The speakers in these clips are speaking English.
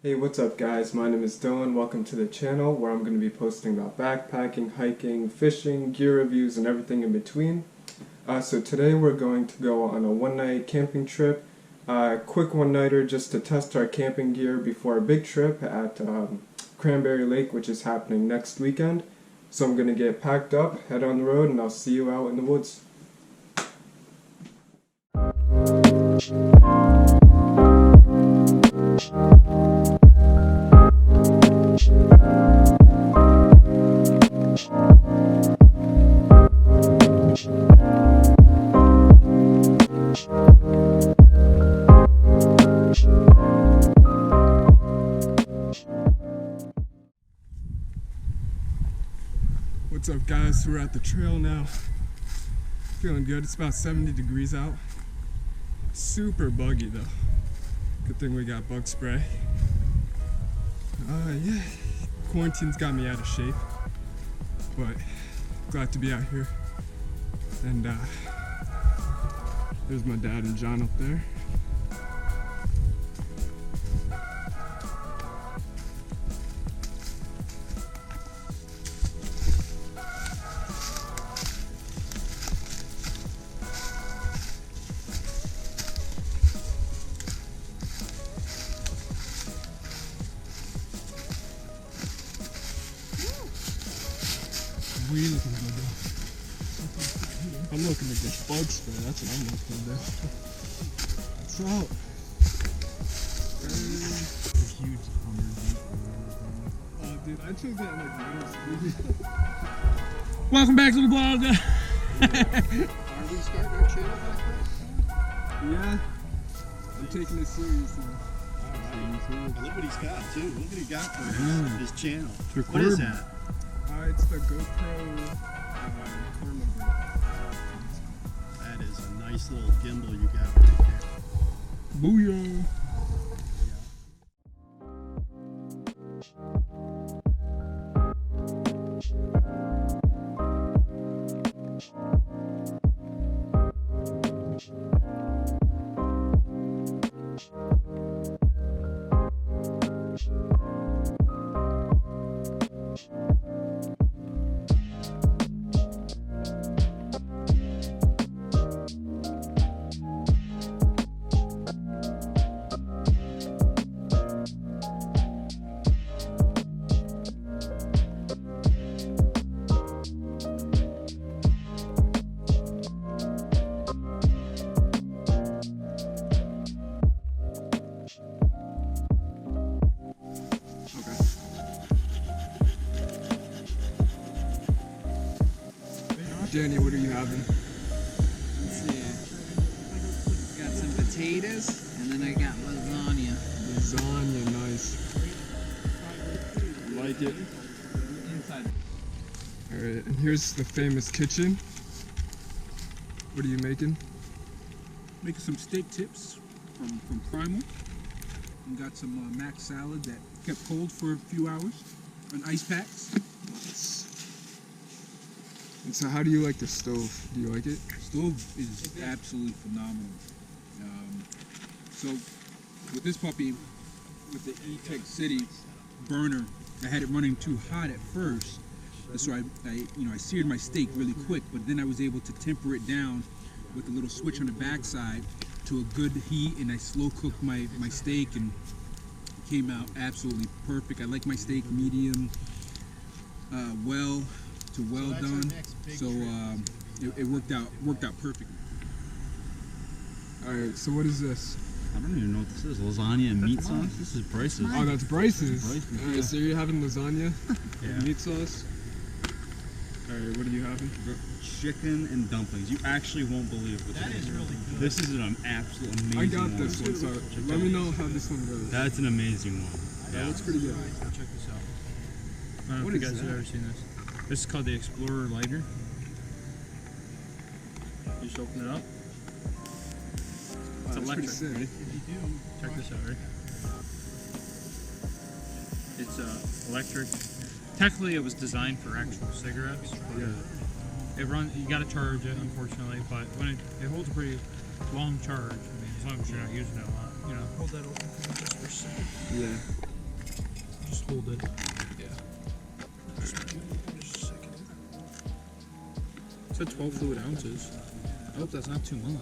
Hey, what's up guys? My name is Dylan. Welcome to the channel where I'm going to be posting about backpacking, hiking, fishing, gear reviews, and everything in between. So today we're going to go on a one-night camping trip. Quick one-nighter just to test our camping gear before a big trip at Cranberry Lake, which is happening next weekend. So I'm going to get packed up, head on the road, and I'll see you out in the woods. What's up guys, we're at the trail now. Feeling good, it's about 70 degrees out. Super buggy though. Good thing we got bug spray. Yeah, quarantine's got me out of shape, but glad to be out here. And there's my dad and John up there. We looking good though. I'm looking to get bug spray, that's what I'm looking to do. Trout. A huge 100 Oh dude, I took that like middle school. Welcome back to the vlog. Are we starting our channel back there? Yeah, I'm taking this serious now. And look what he's got too. Look what he got for his channel. It's What is that? It's the GoPro camera. That is a nice little gimbal you got right there. Booyah! Danny, what are you having? Let's see. Got some potatoes, and then I got lasagna. Lasagna, nice. Like it. Inside. Alright, and here's the famous kitchen. What are you making? Making some steak tips from Primal. And got some mac salad that kept cold for a few hours on ice packs. And so how do you like the stove? Do you like it? Stove is absolutely phenomenal. So with this puppy, with the E-Tech City burner, I had it running too hot at first. So I seared my steak really quick, but then I was able to temper it down with a little switch on the backside to a good heat, and I slow cooked my steak, and it came out absolutely perfect. I like my steak medium, well done. So it worked out perfectly. All right. So what is this? I don't even know what this is. Lasagna and meat sauce? This is Bryce's. Oh, that's Bryce's. Bryce's, All right. So you're having lasagna, Yeah. with meat sauce. All right. What are you having? Chicken and dumplings. You actually won't believe what That is really good. This is an absolute amazing I got one. this one. So let me know how this one goes. That's an amazing one. That looks pretty good. Check this out. I don't know What if you is guys have that? ever seen this. This is called the Explorer Lighter. You just open it up. It's Wow, that's pretty electric. sick. Ready? Check this out, right? It's electric. Technically, it was designed for actual cigarettes. But Yeah. it runs. You got to charge it, unfortunately, but when it holds a pretty long charge. I mean, as long as you're not using it a lot, you know. Hold that open for me just for a second. Yeah. hold it. It said 12 fluid ounces. I hope that's not too much.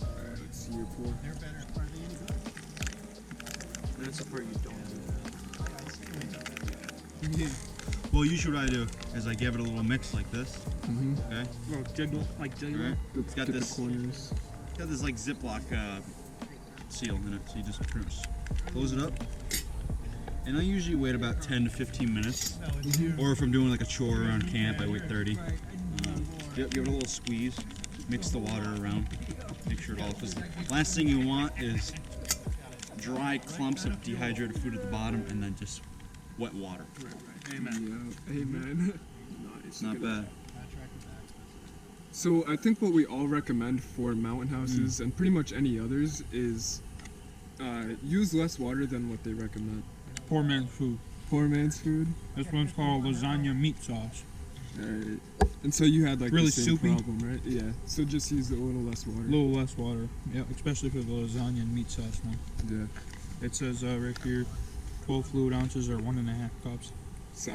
Alright, let's see your pour. That's the part you don't Well, usually what I do is I give it a little mix like this. Mm-hmm. Okay. do. Well, jiggle, like jiggle. Right. Let's got get this- the corners. Got this like Ziploc seal in it, so you just pretty much close it up. And I usually wait about 10 to 15 minutes. Or if I'm doing like a chore around camp, I wait 30. Give it a little squeeze, mix the water around, make sure it all. Because the last thing you want is dry clumps of dehydrated food at the bottom, and then just wet water. Amen. Yeah, amen. It's not bad. So I think what we all recommend for mountain houses and pretty much any others is use less water than what they recommend. Poor man's food. Poor man's food. This one's called lasagna meat sauce. Alright. And so you had like Really the same soupy? problem, right? Yeah. So just use a little less water. A little less water. Yeah, especially for the lasagna and meat sauce one. Yeah. It says right here, 12 fluid ounces or 1.5 cups. So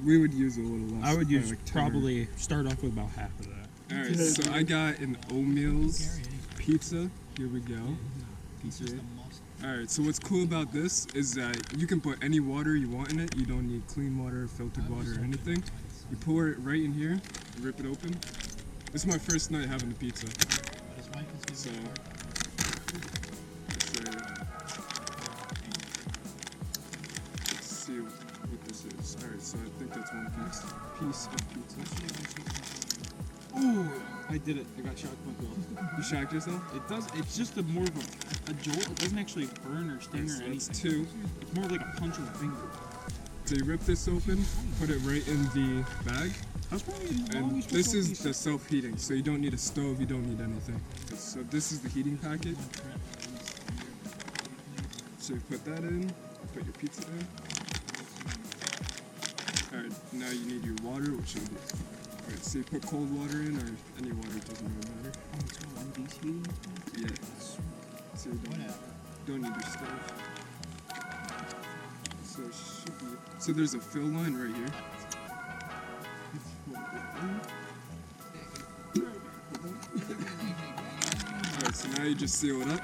we would use a little less. I would use like 10 or- probably start off with about half of that. Alright, so I got an O'Meal's pizza. Here we go. Alright, so what's cool about this is that you can put any water you want in it. You don't need clean water, filtered water, or anything. You pour it right in here, rip it open. This is my first night having the pizza. So, let's see what this is. Alright, so I think that's one piece of pizza. Ooh, I did it. I got shocked myself. You shocked yourself? It does. It's just more of a jolt. It doesn't actually burn or sting So or that's anything. two. It's more like a punch of the finger. So you rip this open, put it right in the bag, That's probably and this is the self-heating, so you don't need a stove, you don't need anything. So this is the heating packet. So you put that in, put your pizza in. Alright, now you need your water, which will be... Alright, so you put cold water in, or any water, doesn't really matter. Yeah. So you don't need your stove. So it should be... So there's a fill line right here. Alright, so now you just seal it up,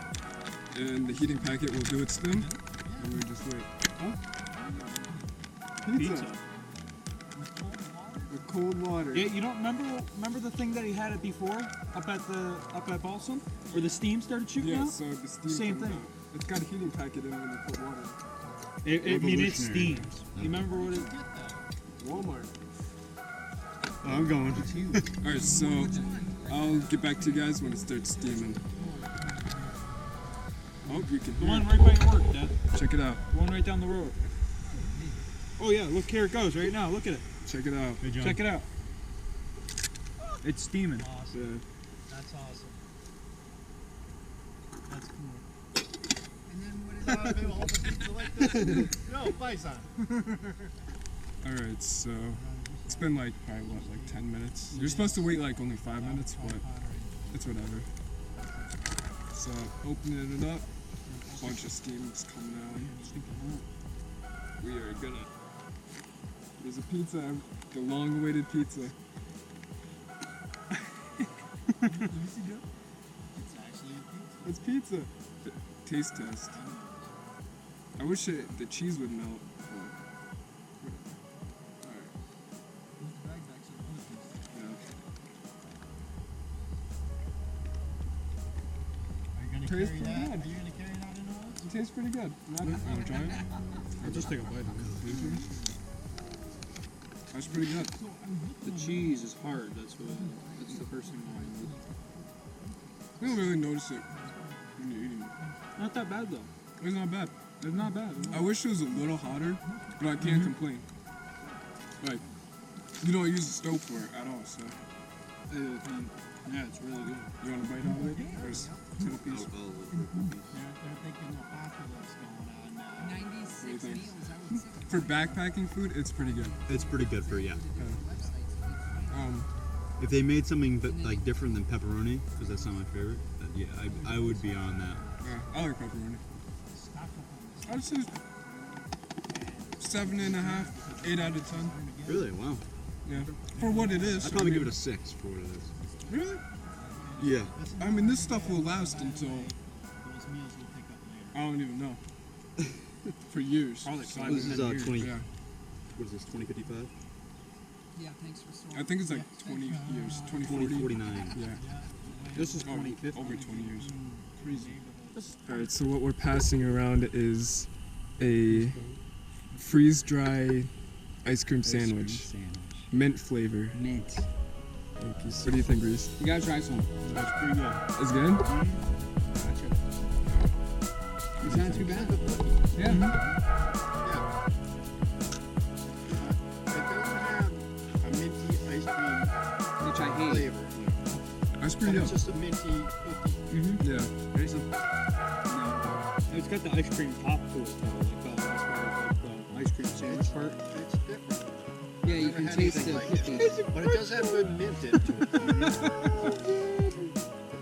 and the heating packet will do its thing, and we just wait. Pizza! With cold water. Yeah, you don't remember the thing that he had it before up at Balsam, where the steam started shooting Yeah, out. so the steam Same comes thing. out. It's got a heating packet in it when you put water. It Revolutionary. steams. You remember what it? Walmart. Oh, I'm going. Alright, so I'll get back to you guys when it starts steaming. Oh, you can The hear one it. right by your work, Dad. Check it out. The one right down the road. Oh yeah, look, here it goes right now. Look at it. Check it out. Check it out. It's steaming. Yeah. That's awesome. That's cool. And then what is maybe we'll hold a pizza like this? No, Bison. Alright, so it's been like probably what, like 10 minutes? You're supposed to wait like only 5 minutes, but it's whatever. So opening it up, a bunch of steam is coming out. We are gonna. There's a pizza, the long-awaited pizza. It's pizza. Taste test. I wish the cheese would melt. But whatever. Alright. Are you gonna Tastes carry pretty that? good. Are you gonna carry that in all this? It tastes pretty good. Wanna try it? I'll just take a bite of it. That's pretty good. The cheese is hard. That's the first thing I need. You don't really notice it when you're eating it. Not that bad though. It's not bad. It's not bad. I wish it was a little hotter, but I can't complain. Like, you don't use the stove for it at all, so. Yeah, it's really good. You want a bite out of it? Or is it a piece? They're thinking the apocalypse going on now. 96 think? meals, I would say. For backpacking food, it's pretty good. It's pretty good for, yeah. Um, If they made something like different than pepperoni, because that's not my favorite, yeah, I would be on that. I like pepperoni. I would say 7.5, 8 out of 10. Really? Wow. Yeah, for what it is. I'd probably give it a 6 for what it is. Really? Yeah. I mean, this stuff will last until Those meals we'll pick up later. I don't even know. For years. Probably So, 5 This is 20. yeah, What is this? 2055? Yeah, thanks for storing. I think it's like 20 years, 2040. 2049. Yeah. This is Oh, 2050. over 20 years. Crazy. All right, so what we're passing around is a freeze-dry ice cream sandwich, mint flavor. Mint. Thank you. What do you think, Reese? You gotta try some. That's pretty good. It's good? It's not too bad. Yeah. Yeah. It doesn't have a minty ice cream Which I hate. flavor. That's But pretty it's good. just a minty cookie. Yeah. Ready some? No. It's got the ice cream top to it, though. Like, as far as like, the ice cream sandwich part. It's different. Yeah, you Never can had taste anything the like cookie. it. But it does have good mint into it.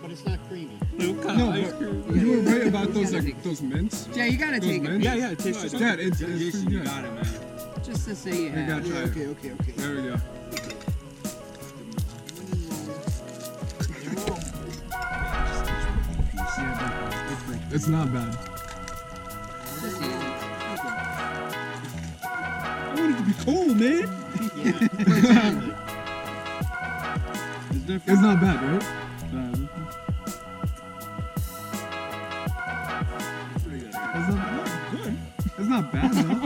But it's not creamy. What kind No, of ice but cream? you were right about those gotta like take- those mints. Yeah, you gotta Those take mints? it. Yeah, it tastes just Dad, it's pretty Jason, you good. got it, man. Just to say you You have. gotta try it. Okay. There we go. It's not bad. Just eat it. I want it to be cold, man. Yeah. It's different. It's not bad, right? It's not good. It's not bad, though.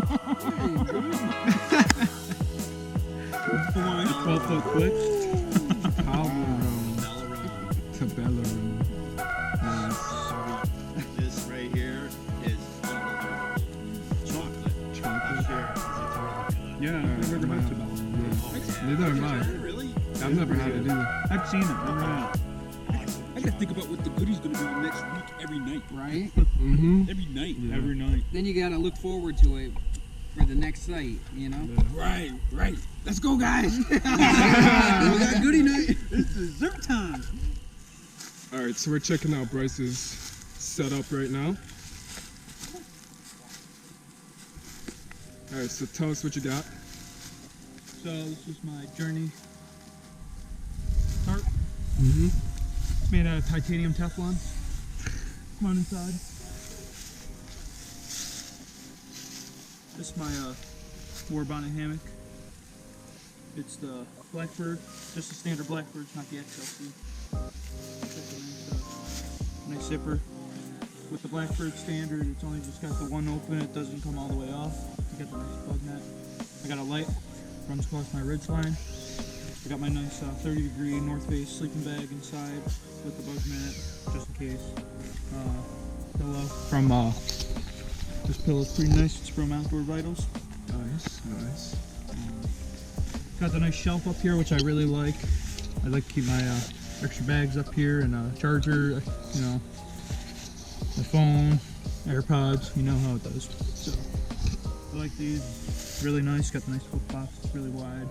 12-foot quick. Tabella rum. Nice. This right here is chocolate. Chocolate. Share. Yeah, I've never heard about it. Yeah. Neither have I. Really? I've never had it either. I've seen it. Never had it. I gotta think about what the goodie's gonna be next week every night. Right? Mm-hmm. Every night. Yeah. Every night. Then you gotta look forward to it for the next site, you know? Right. Let's go, guys. We got goodie night. It's dessert time. All right, so we're checking out Bryce's setup right now. All right, so tell us what you got. So this is my Journey tarp. Mm-hmm. It's made out of titanium Teflon. Come on inside. This is my war bonnet hammock. It's the Blackbird, just the standard Blackbird, not the XLC. Nice zipper. With the Blackbird standard, it's only just got the one open. It doesn't come all the way off. You got the nice plug net. I got a light, runs across my ridge line. I got my nice 30-degree North Face sleeping bag inside with the bug mat, just in case. Pillow from this pillow's pretty nice. It's from Outdoor Vitals. Nice. Got the nice shelf up here, which I really like. I like to keep my extra bags up here and a charger, you know, my phone, AirPods. You know how it does. So I like these. Really nice. Got the nice flip box. It's really wide.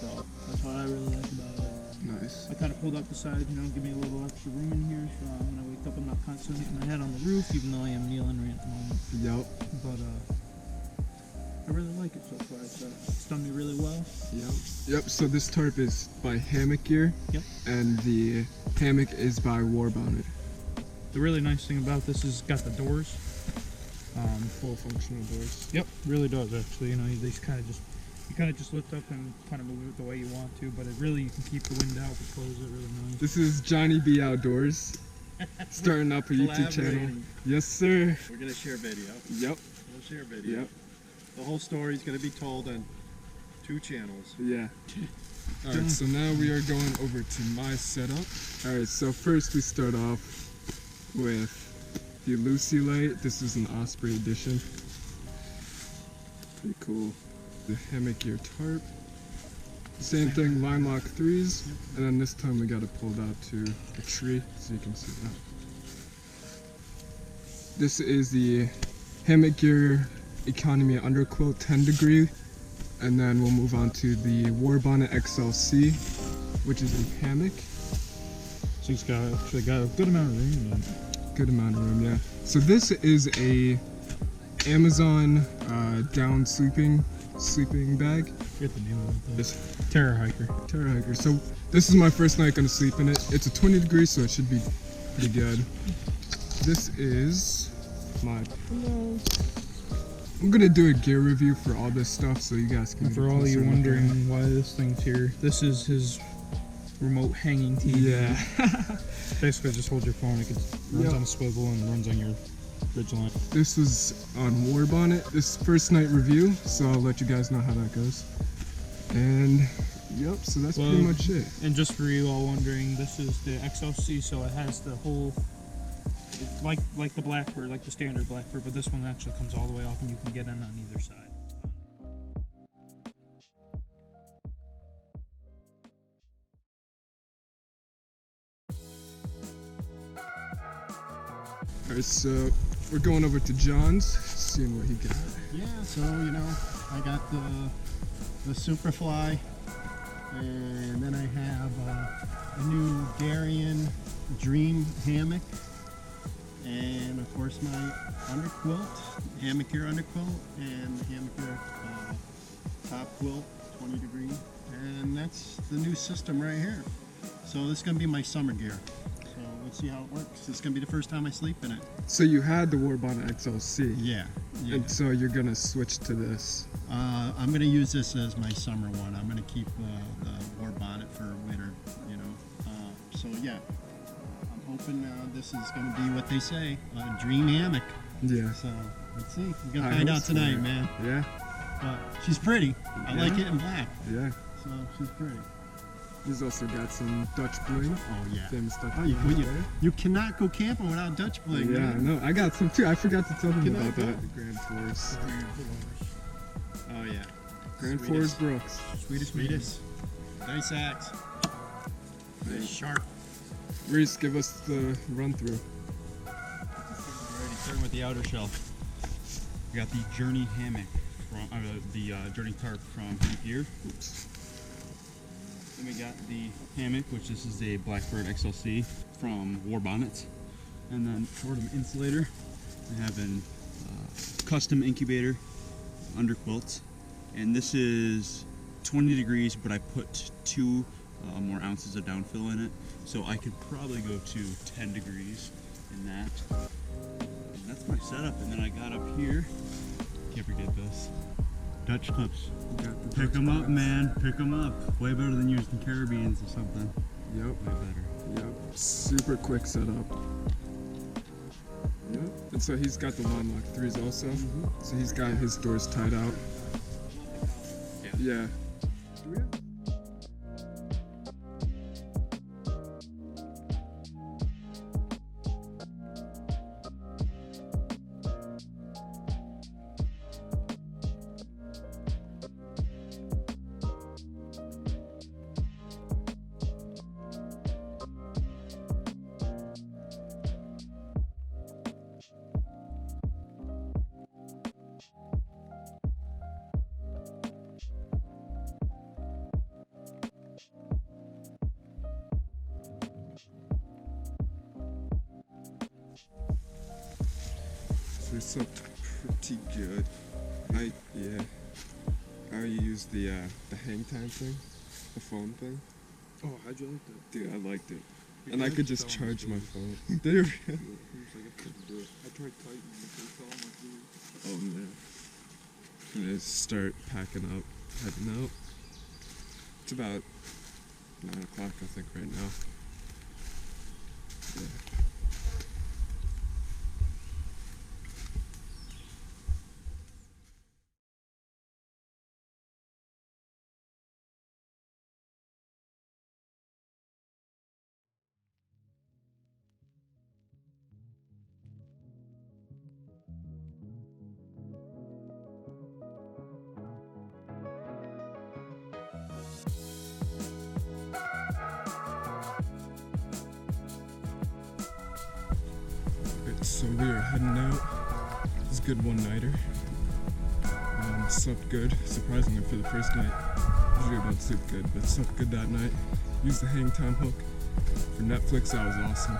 So that's what I really like about it. Nice. I kind of pulled up the side, you know, give me a little extra room in here, so when I wake up, I'm not constantly hitting my head on the roof, even though I am kneeling right at the moment. Yep. But I really like it so far. It's done me really well. Yep. So this tarp is by Hammock Gear. Yep. And the hammock is by War Bonnet. The really nice thing about this is it's got the doors. Full functional doors. Yep, really does actually. You know, they kind of just lift up and kind of move it the way you want to, but it really, you can keep the wind out, but close it really nice. This is Johnny B Outdoors, starting up a YouTube channel. Collaborating. Yes, sir. We're gonna share video. Yep. We'll share video. Yep. The whole story is gonna be told on 2 channels. Yeah. All right. So now we are going over to my setup. All right. So first we start off with the Lucy light. This is an Osprey edition. Pretty cool. The Hammock Gear tarp. Same thing, line lock 3s, and then this time we got it pulled out to a tree so you can see that. This is the Hammock Gear Economy Underquilt 10 degree, and then we'll move on to the War Bonnet XLC, which is a hammock. So it's actually got a good amount of room in it. Good amount of room, yeah. So this is a Amazon down sleeping bag. Get the name of it. This Terror hiker. Terror hiker. So this is my first night gonna sleep in it. It's a 20 degrees, so it should be pretty good. This is my pillow. I'm gonna do a gear review for all this stuff, so you guys can. And for all you wondering why this thing's here, this is his remote hanging TV. Yeah. Basically, just hold your phone. It runs on a swivel and runs on your Ridgeline. This was on War Bonnet. This first night review, so I'll let you guys know how that goes. And yep, so that's pretty much it. And just for you all wondering, this is the XLC, so it has the whole, like the Blackbird, like the standard Blackbird, but this one actually comes all the way off and you can get in on either side. Alright, so we're going over to John's, seeing what he got. Yeah, so you know, I got the Superfly, and then I have a new Darien Dream hammock, and of course my underquilt, hammock here underquilt, and hammock here top quilt, 20 degree, and that's the new system right here. So this is gonna be my summer gear. So let's see how it works. It's gonna be the first time I sleep in it. So you had the War Bonnet XLC. Yeah. And so you're gonna switch to this. I'm gonna use this as my summer one. I'm gonna keep the War Bonnet for winter, you know. So yeah, I'm hoping this is gonna be what they say, a dream hammock. Yeah. So let's see. We're gonna find out tonight, man. Yeah. She's pretty. I like it in black. Yeah. So she's pretty. He's also got some Dutch bling. Oh yeah. Famous Dutch Oh, bling. you cannot go camping without Dutch bling. Yeah, I man. know. I got some too. I forgot to tell them Can I about go? that. The Grand Force. Oh yeah. Grand Sweetest. Force Brooks. Sweetest. Nice axe. Nice sharp. Reese, give us the run through. Alrighty, starting with the outer shelf. We got the Journey hammock from the Journey tarp from Gear. Oops. Then we got the hammock, which this is a Blackbird XLC from War Bonnet. And then for the insulator, I have an custom incubator underquilt. And this is 20 degrees, but I put 2 more ounces of downfill in it. So I could probably go to 10 degrees in that. And that's my setup. And then I got up here, can't forget this, Dutch clips. Pick them up, man. Pick them up. Way better than using Caribbeans or something. Yep. Way better. Yep. Super quick setup. Yep. And so he's got the Line Lock 3s also. So he's got his doors tied out. Yeah. So it's up pretty good. I used the hang time thing, the phone thing. Oh, how'd you like that? Dude, I liked it. And I could just charge my phone. Did you really? I tried tightening it. Oh man. I'm gonna start packing up, heading out. It's about 9 o'clock I think right now. Yeah. So we are heading out. It's a good one-nighter. Slept good, surprisingly for the first night. Usually I don't sleep good, but slept good that night. Used the hang time hook for Netflix, that was awesome.